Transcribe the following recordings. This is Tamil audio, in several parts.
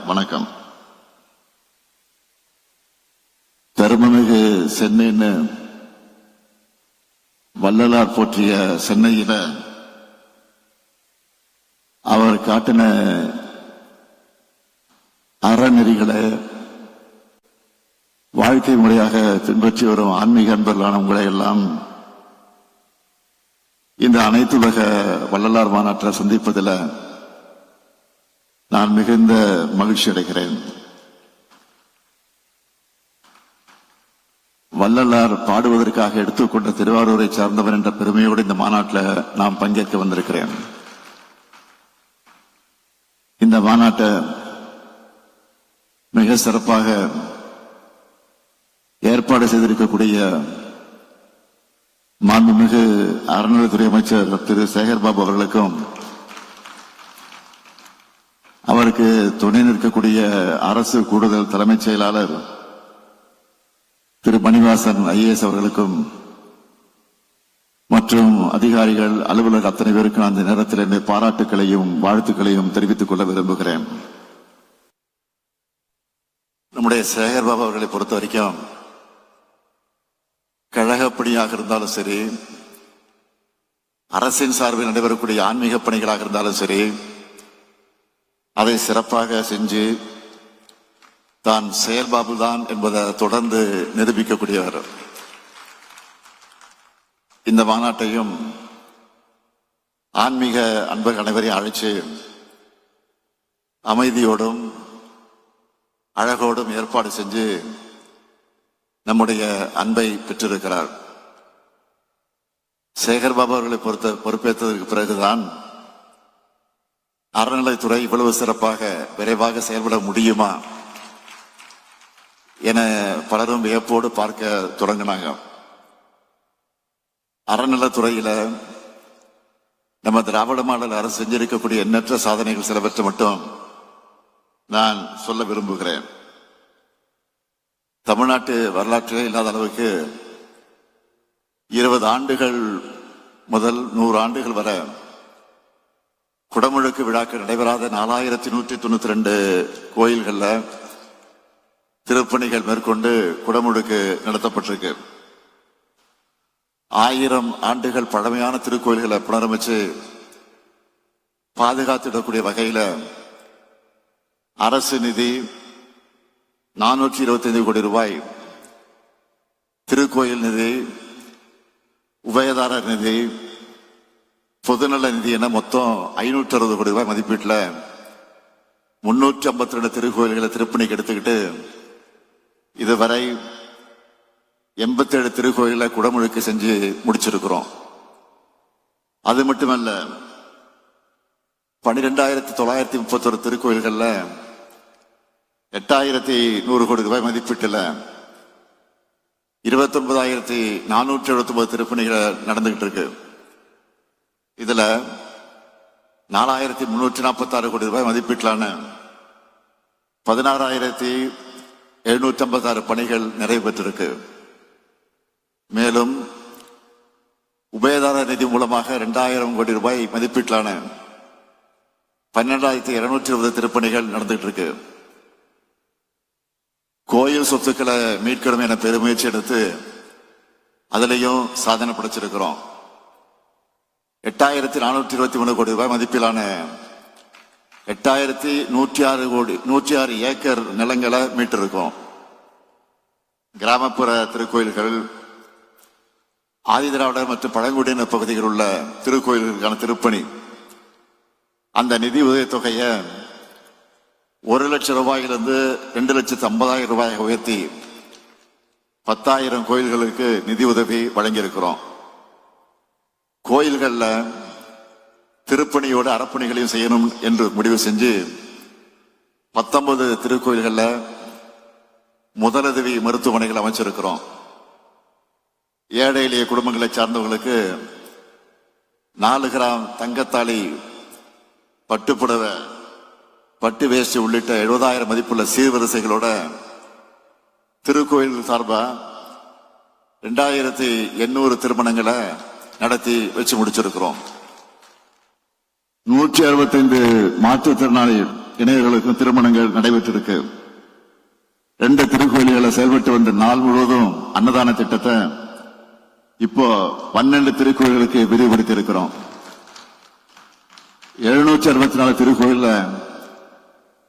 வணக்கம். பெருமமிகு சென்னைன்னு வள்ளலார் போற்றிய சென்னையில அவர் காட்டின அறநெறிகளை வாழ்க்கை முறையாக பின்பற்றி வரும் ஆன்மீக அன்பர்களான உங்களை எல்லாம் இந்த அனைத்துலக வள்ளலார் மாநாட்டில் சந்திப்பதில் நான் மிகுந்த மகிழ்ச்சி அடைகிறேன். வள்ளலார் பாடுவதற்காக எடுத்துக்கொண்ட திருவாரூரை சார்ந்தவர் என்ற பெருமையோடு இந்த மாநாட்டில் நாம் பங்கேற்க வந்திருக்கிறேன். இந்த மாநாட்டை மிக சிறப்பாக ஏற்பாடு செய்திருக்கக்கூடிய மாண்புமிகு அறநிலையத்துறை அமைச்சர் திரு சேகர்பாபு அவர்களுக்கும், அவருக்கு துணை நிற்கக்கூடிய அரசு கூடுதல் தலைமைச் செயலாளர் திரு மணிவாசன் IAS அவர்களுக்கும் மற்றும் அதிகாரிகள் அலுவலர் அத்தனை பேருக்கு அந்த நேரத்தில் என்னுடைய பாராட்டுகளையும் வாழ்த்துக்களையும் தெரிவித்துக் கொள்ள விரும்புகிறேன். நம்முடைய சேகர்பாபு அவர்களை பொறுத்த வரைக்கும் கழகப்பணியாக இருந்தாலும் சரி, அரசின் சார்பில் நடைபெறக்கூடிய ஆன்மீக பணிகளாக இருந்தாலும் சரி, அதை சிறப்பாக செஞ்சு தான் செயல்பாபு தான் என்பதை தொடர்ந்து நிரூபிக்கக்கூடியவர். இந்த மாநாட்டையும் ஆன்மீக அன்பர்கள் அனைவரையும் அழைச்சு அமைதியோடும் அழகோடும் ஏற்பாடு செஞ்சு நம்முடைய அன்பை பெற்றிருக்கிறார். சேகர்பாபு அவர்களை பொறுப்பேற்றதற்கு பிறகுதான் அறநிலைத்துறை இவ்வளவு சிறப்பாக விரைவாக செயல்பட முடியுமா என பலரும் வியப்போடு பார்க்க தொடங்கினாங்க. அறநிலைத்துறையில நம்ம திராவிட மாடல் அரசு செஞ்சிருக்கக்கூடிய எண்ணற்ற சாதனைகள் சிலவற்றை மட்டும் நான் சொல்ல விரும்புகிறேன். தமிழ்நாட்டு வரலாற்றிலே இல்லாத அளவுக்கு 20 ஆண்டுகள் முதல் 100 ஆண்டுகள் வரை குடமுழுக்கு விழாக்கள் நடைபெறாத 4192 கோயில்கள்ல திருப்பணிகள் மேற்கொண்டு குடமுழுக்கு நடத்தப்பட்டிருக்கு. 1000 ஆண்டுகள் பழமையான திருக்கோயில்களை புனரமைச்சு பாதுகாத்திடக்கூடிய வகையில அரசு நிதி 425 கோடி ரூபாய், திருக்கோயில் நிதி, உபயதாரர் நிதி, பொதுநல நிதி என மொத்தம் 560 கோடி ரூபாய் மதிப்பீட்டில் 352 திருக்கோயில்களை திருப்பணிக்கு எடுத்துக்கிட்டு இதுவரை 87 திருக்கோயிலை குடமுழுக்கு செஞ்சு முடிச்சிருக்கிறோம். அது மட்டுமல்ல, 12,931 திருக்கோயில்கள்ல 8,100 கோடி ரூபாய் மதிப்பீட்டில் 29,479 திருப்பணிகள் நடந்துகிட்டு இருக்கு. இதுல 4,346 கோடி ரூபாய் மதிப்பீட்டிலான 16,756 பணிகள் நிறைவு பெற்றிருக்கு. மேலும் உபயதார நிதி மூலமாக 2,000 கோடி ரூபாய் மதிப்பீட்டிலான 12,220 திருப்பணிகள் நடந்துகிட்டு இருக்கு. கோயில் சொத்துக்களை மீட்கணும் என பெருமுயற்சி எடுத்து அதிலையும் சாதனை படைச்சிருக்கிறோம். 8,423 கோடி ரூபாய் மதிப்பிலான 8,106 ஏக்கர் நிலங்களை மீட்டிருக்கோம். கிராமப்புற திருக்கோயில்கள், ஆதிதிராவிடர் மற்றும் பழங்குடியினர் பகுதிகளில் உள்ள திருக்கோயில்களுக்கான திருப்பணி, அந்த நிதி உதவித்தொகையை 1 லட்சம் ரூபாயிலிருந்து 2,50,000 ரூபாயை உயர்த்தி 10,000 கோயில்களுக்கு நிதி உதவி வழங்கியிருக்கிறோம். கோயில்கள்ல திருப்பணியோடு அறப்பணிகளையும் செய்யணும் என்று முடிவு செஞ்சு 19 திருக்கோயில்கள்ல முதலுதவி மருத்துவமனைகள் அமைச்சிருக்கிறோம். ஏழை எளிய குடும்பங்களை சார்ந்தவர்களுக்கு 4 கிராம் தங்கத்தாலி, பட்டுப்புடவை, பட்டு வேஷ்டி உள்ளிட்ட 70,000 மதிப்புள்ள சீர்வரிசைகளோட திருக்கோயில் சார்பா 2,800 திருமணங்களை நடத்தி வச்சு முடிச்சிருக்கிறோம். 165 மாற்றுத்திறனாளி இணையர்களுக்கும் திருமணங்கள் நடைபெற்றிருக்கு. 2 திருக்கோயில்களை செயல்பட்டு வந்த நாள் முழுவதும் அன்னதான திட்டத்தை இப்போ 12 திருக்கோயில்களுக்கு விரிவுபடுத்தி இருக்கிறோம். 764 திருக்கோயில்ல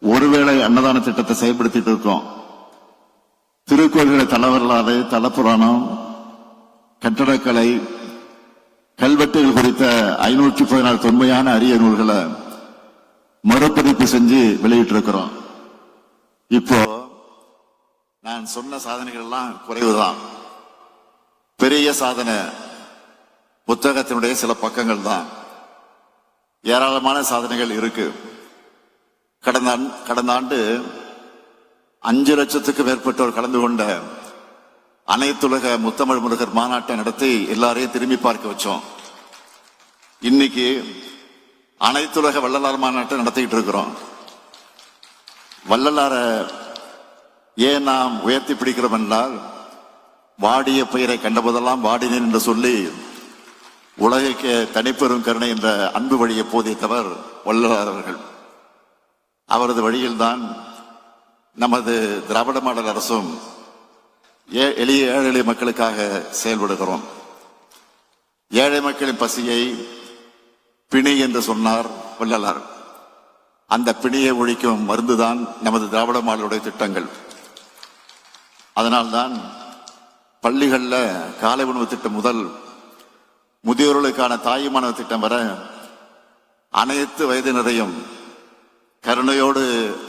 ஒருவேளை அன்னதான திட்டத்தை செயல்படுத்திட்டு இருக்கோம். திருக்கோயில்களை தலவரலாறு, தலப்புராணம், கட்டடக்கலை, கல்வெட்டுகள் குறித்த 514 தொன்மையான அரிய நூல்களை மறுபதிப்பு செஞ்சு வெளியிட்டிருக்கிறோம். இப்போ நான் சொன்ன சாதனைகள் எல்லாம் குறைவுதான். பெரிய சாதனை புத்தகத்தினுடைய சில பக்கங்கள் தான். ஏராளமான சாதனைகள் இருக்கு. கடந்த ஆண்டு 5 லட்சத்துக்கு மேற்பட்டோர் கலந்து கொண்ட அனைத்துலக முத்தமிழ் முருகர் மாநாட்டை நடத்தி எல்லாரையும் திரும்பி பார்க்க வச்சோம். இன்னைக்கு அனைத்துலக வள்ளலார் மாநாட்டை நடத்திக்கிட்டு இருக்கிறோம். வள்ளலார ஏன் நாம் உயர்த்தி பிடிக்கிறோம் என்றால், வாடிய பெயரை கண்டபோதெல்லாம் வாடினேன் என்று சொல்லி உலகைக்கு தனிப்பெரும் கருணை என்ற அன்பு வழியை போதித்தவர் வள்ளலார் அவர்கள். அவரது வழியில்தான் நமது திராவிட மாடல் அரசும் எளிய ஏழை மக்களுக்காக செயல்படுகிறோம். ஏழை மக்களின் பசியை பிணி என்று சொன்னார் வள்ளலார். அந்த பிணியை ஒழிக்கும் மருந்துதான் நமது திராவிட மாடலுடைய திட்டங்கள். அதனால்தான் பள்ளிகளில் காலை உணவு திட்டம் முதல் முதியோர்களுக்கான தாயுமானவ திட்டம் வர அனைத்து வயதினரையும் கருணையோடு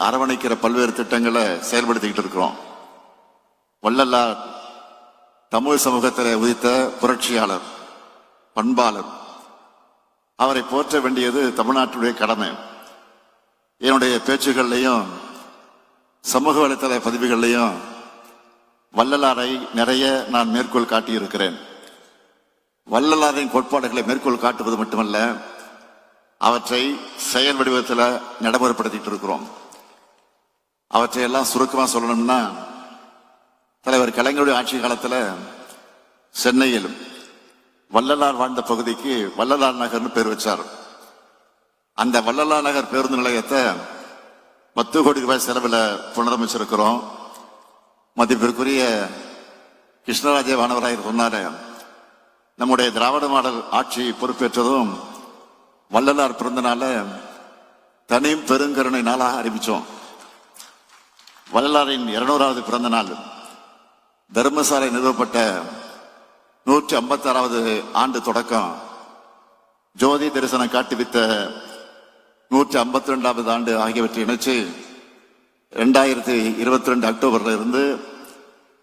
அரவணைக்கிற பல்வேறு திட்டங்களை செயல்படுத்திக்கிட்டு இருக்கிறோம். வள்ளலார் தமிழ் சமூகத்தில் உதித்த புரட்சியாளர், பண்பாளர். அவரை போற்ற வேண்டியது தமிழ்நாட்டுடைய கடமை. என்னுடைய பேச்சுகள்லையும் சமூக வலைத்தள பதிவுகள்லையும் வள்ளலாரை நிறைய நான் மேற்கோள் காட்டியிருக்கிறேன். வள்ளலாரின் கோட்பாடுகளை மேற்கோள் காட்டுவது மட்டுமல்ல, அவற்றை செயல் வடிவத்தில் நடைமுறைப்படுத்திட்டு இருக்கிறோம். அவற்றை எல்லாம் சுருக்கமாக சொல்லணும்னா, தலைவர் கலைஞருடைய ஆட்சி காலத்தில் சென்னையில் வள்ளலார் வாழ்ந்த பகுதிக்கு வள்ளலார் நகர்னு பேர் வச்சார். அந்த வள்ளலார் நகர் பேருந்து நிலையத்தை 10 கோடி ரூபாய் செலவில் புனரமைச்சிருக்கிறோம். மதிப்பிற்குரிய கிருஷ்ணராஜ வானவராயர் சொன்னாரு, நம்முடைய திராவிட மாடல் ஆட்சி பொறுப்பேற்றதும் வள்ளலார் பிறந்த நாள தனி பெருங்கருணை நாளாக அறிவிச்சோம். வள்ளலாரின் 200வது பிறந்த நாள், தர்மசாலை நிறுவப்பட்ட 156வது ஆண்டு தொடக்கம், ஜோதி தரிசனம் காட்டுவித்த 152வது ஆண்டு ஆகியவற்றை இணைச்சு 2022 அக்டோபர்ல இருந்து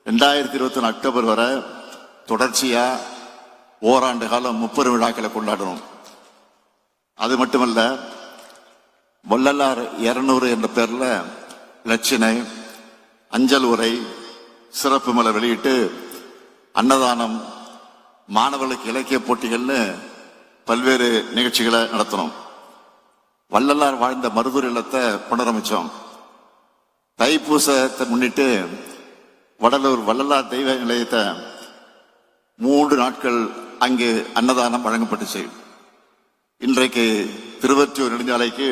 2021 அக்டோபர் வரை தொடர்ச்சியா ஓராண்டு காலம் 30 விழாக்களை கொண்டாடணும். அது மட்டுமல்ல, வள்ளலார் 200 என்ற பேர்ல லட்சணை, அஞ்சல் உரை, சிறப்பு மலர் வெளியிட்டு அன்னதானம், மாணவர்களுக்கு இலக்கிய போட்டிகள்னு பல்வேறு நிகழ்ச்சிகளை நடத்தணும். வள்ளலார் வாழ்ந்த மருதூர் இல்லத்தை புனரமைச்சோம். தைப்பூசத்தை முன்னிட்டு வடலூர் வள்ளலார் தெய்வ நிலையத்தை 3 நாட்கள் அங்கு அன்னதானம் வழங்கப்பட்டுச்சு. இன்றைக்கு திருவொற்றியூர் நெடுஞ்சாலைக்கு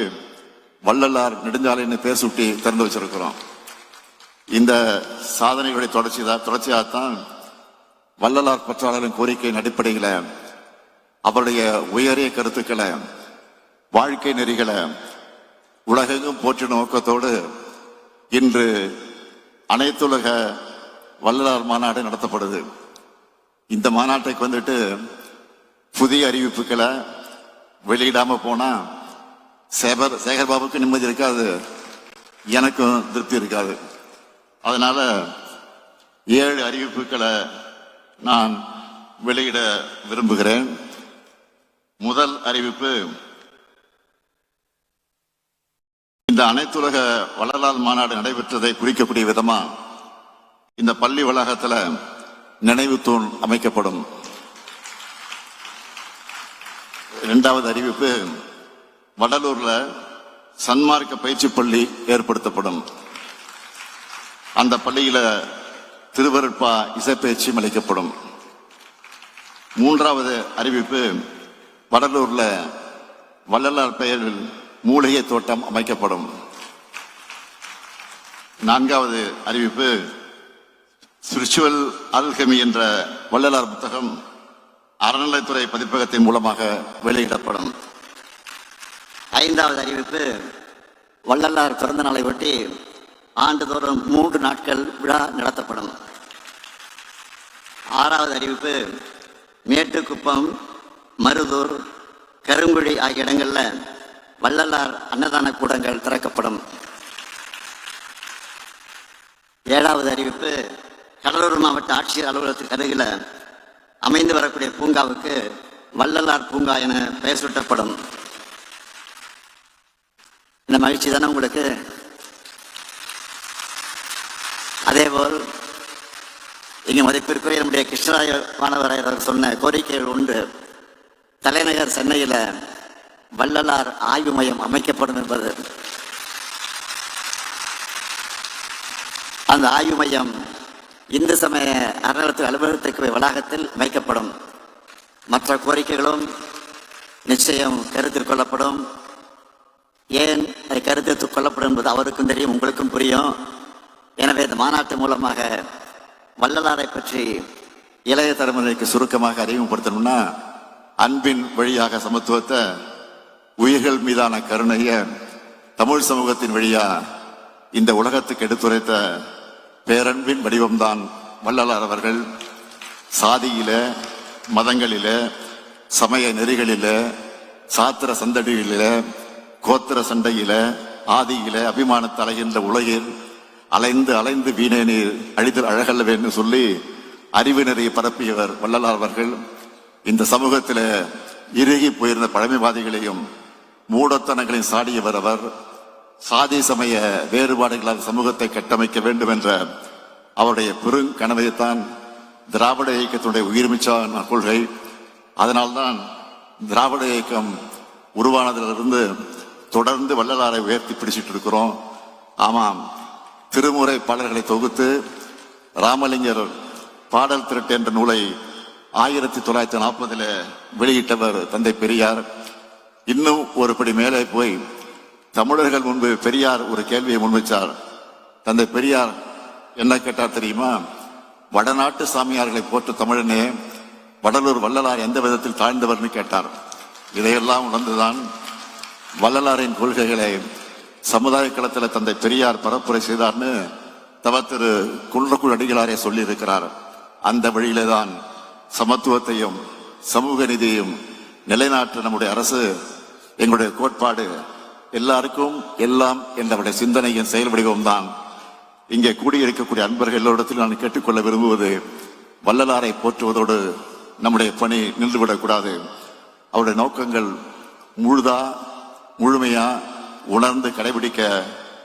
வள்ளலார் நெடுஞ்சாலைன்னு பேர் சுட்டி திறந்து வச்சிருக்கிறோம். இந்த சாதனைகளுடைய தொடர்ச்சியாகத்தான் வள்ளலார் பற்றாளரின் கோரிக்கையின் அடிப்படையில் அவருடைய உயரிய கருத்துக்களை, வாழ்க்கை நெறிகளை உலகெங்கும் போற்றி நோக்கத்தோடு இன்று அனைத்துலக வள்ளலார் மாநாடு நடத்தப்படுது. இந்த மாநாட்டுக்கு வந்துட்டு புதிய அறிவிப்புகளை வெளியிடாம போனா சேகர்பாபுக்கு நிம்மதி இருக்காது, எனக்கும் திருப்தி இருக்காது. அதனால 7 அறிவிப்புகளை நான் வெளியிட விரும்புகிறேன். முதல் அறிவிப்பு, இந்த அனைத்துலக வள்ளலார் மாநாடு நடைபெற்றதை குறிக்கக்கூடிய விதமா இந்த பள்ளி வளாகத்தில் நினைவு தூண் அமைக்கப்படும். 2வது அறிவிப்பு, வடலூர்ல சன்மார்க்க பயிற்சி பள்ளி ஏற்படுத்தப்படும். அந்த பள்ளியில திருவருட்பா இசைப்பயிற்சியும் அளிக்கப்படும். 3வது அறிவிப்பு, வடலூர்ல வள்ளலார் பெயரில் மூலிகை தோட்டம் அமைக்கப்படும். நான்காவது அறிவிப்பு, ஸ்பிரிச்சுவல் அல்கெமி என்ற வள்ளலார் புத்தகம் அறநிலைத்துறை பதிப்பகத்தின் மூலமாக வெளியிடப்படும். ஐந்தாவது அறிவிப்பு, வள்ளலார் பிறந்த நாளை ஒட்டி ஆண்டுதோறும் 3 நாட்கள் விழா நடத்தப்படும். ஆறாவது அறிவிப்பு, மேட்டுக்குப்பம், மருதூர், கருங்குழி ஆகிய இடங்களில் வள்ளலார் அன்னதான கூடங்கள் திறக்கப்படும். ஏழாவது அறிவிப்பு, கடலூர் மாவட்ட ஆட்சியர் அலுவலகத்துக்கு அருகில் அமைந்து வரக்கூடிய பூங்காவுக்கு வள்ளலார் பூங்கா என பெயர் சூட்டப்படும். இந்த மகிழ்ச்சி தானே உங்களுக்கு? அதேபோல் இங்கே மதிப்பிற்குரிய நம்முடைய கிருஷ்ணராய மாணவராயர் சொன்ன கோரிக்கைகள் உண்டு. தலைநகர் சென்னையில் வள்ளலார் ஆய்வு மையம் அமைக்கப்படும் என்பது. அந்த ஆய்வு மையம் இந்து சமய அறநிலையத்துறை அலுவலகத்துக்கு வளாகத்தில் வைக்கப்படும். மற்ற கோரிக்கைகளும் நிச்சயம் கருத்தில் கொள்ளப்படும். ஏன் அதை கருத்தில் கொள்ளப்படும் என்பது அவருக்கும் தெரியும், உங்களுக்கும் புரியும். எனவே இந்த மாநாட்டு மூலமாக வள்ளலாரை பற்றி இளைய தலைமுறைக்கு சுருக்கமாக அறிமுகப்படுத்தணும்னா, அன்பின் வழியாக சமத்துவத்தை, உயிர்கள் மீதான கருணைய தமிழ் சமூகத்தின் வழியா இந்த உலகத்துக்கு எடுத்துரைத்த பேரன்பின் வடிவம்தான் வள்ளலார் அவர்கள். சாதியில, மதங்களில, சமய நெறிகளில, சாத்திர சந்தடியில, கோத்திர சண்டையில, ஆதியில அபிமானத்தை அலைகின்ற உலகில் அலைந்து அலைந்து வீணே நீர் அழிதல் அழகல்லவேன்னு சொல்லி அறிவு நெறியை பரப்பியவர் வள்ளலார் அவர்கள். இந்த சமூகத்தில் இறுகி போயிருந்த பழமைவாதிகளையும் மூடத்தனங்களையும் சாடியவர் அவர். சாதி சமய வேறுபாடுகளால் சமூகத்தை கட்டமைக்க வேண்டும் என்ற அவருடைய பெருங்கனவைத்தான் திராவிட இயக்கத்தினுடைய உயிர்மிச்சான கொள்கை. அதனால்தான் திராவிட இயக்கம் உருவானதிலிருந்து தொடர்ந்து வள்ளலாரை உயர்த்தி பிடிச்சிட்டு இருக்கிறோம். ஆமாம், திருமுறை பாடல்களை தொகுத்து ராமலிங்கர் பாடல் திரட்டு என்ற நூலை 1940 வெளியிட்டவர் தந்தை பெரியார். இன்னும் ஒரு படி மேலே போய் தமிழர்கள் முன்பு பெரியார் ஒரு கேள்வியை முன்வைச்சார். தந்தை பெரியார் என்ன கேட்டார் தெரியுமா? வடநாட்டு சாமியார்களை போற்று தமிழனே, வடலூர் வள்ளலார் எந்த விதத்தில் தாழ்ந்தவர்னு கேட்டார். இதையெல்லாம் உணர்ந்துதான் வள்ளலாரின் கொள்கைகளை சமுதாய களத்தில் தந்தை பெரியார் பரப்புரை செய்தார்னு திரு குன்றக்குள் அடிகளாரே சொல்லி இருக்கிறார். அந்த வழியிலே தான் சமத்துவத்தையும் சமூக நீதியையும் நிலைநாட்ட நம்முடைய அரசு, எங்களுடைய கோட்பாடு எல்லாருக்கும் எல்லாம் என்றவருடைய சிந்தனையின் செயல் வடிவம் தான். இங்கே கூடியிருக்கக்கூடிய அன்பர்கள் எல்லோரிடத்தில் நான் கேட்டுக்கொள்ள விரும்புவது, வள்ளலாரை போற்றுவதோடு நம்முடைய பணி நின்றுவிடக்கூடாது. அவருடைய நோக்கங்கள் முழுமையா உணர்ந்து கடைபிடிக்க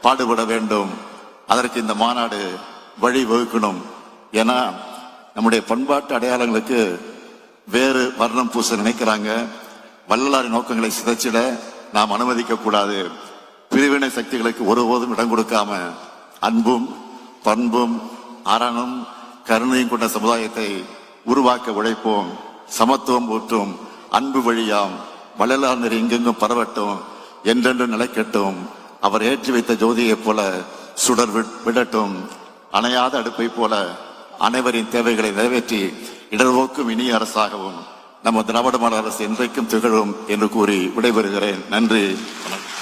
பாடுபட வேண்டும். அதற்கு இந்த மாநாடு வழி வகுக்கணும். ஏன்னா நம்முடைய பண்பாட்டு அடையாளங்களுக்கு வேறு வர்ணம் பூச நினைக்கிறாங்க. வள்ளலாரின் நோக்கங்களை சிதைச்சிட நாம் அனுமதிக்க கூடாது. பிரிவினை சக்திகளுக்கு ஒருபோதும் இடம் கொடுக்காம அன்பும் பண்பும் அறனும் கருணையும் கொண்ட சமுதாயத்தை உருவாக்க உழைப்போம். சமத்துவம் ஊற்றும் அன்பு வழியாம் வள்ளலார் நெறி எங்கெங்கும் பரவட்டும், என்றென்று நிலைக்கட்டும். அவர் ஏற்றி வைத்த ஜோதியைப் போல சுடர் விடட்டும். அணையாத அடுப்பை போல அனைவரின் தேவைகளை நிறைவேற்றி இடர்வோக்கும் இனிய அரசாகவும் நம்ம திராவிட மாடல் அரசு என்றைக்கும் திகழும் என்று கூறி விடைபெறுகிறேன். நன்றி, வணக்கம்.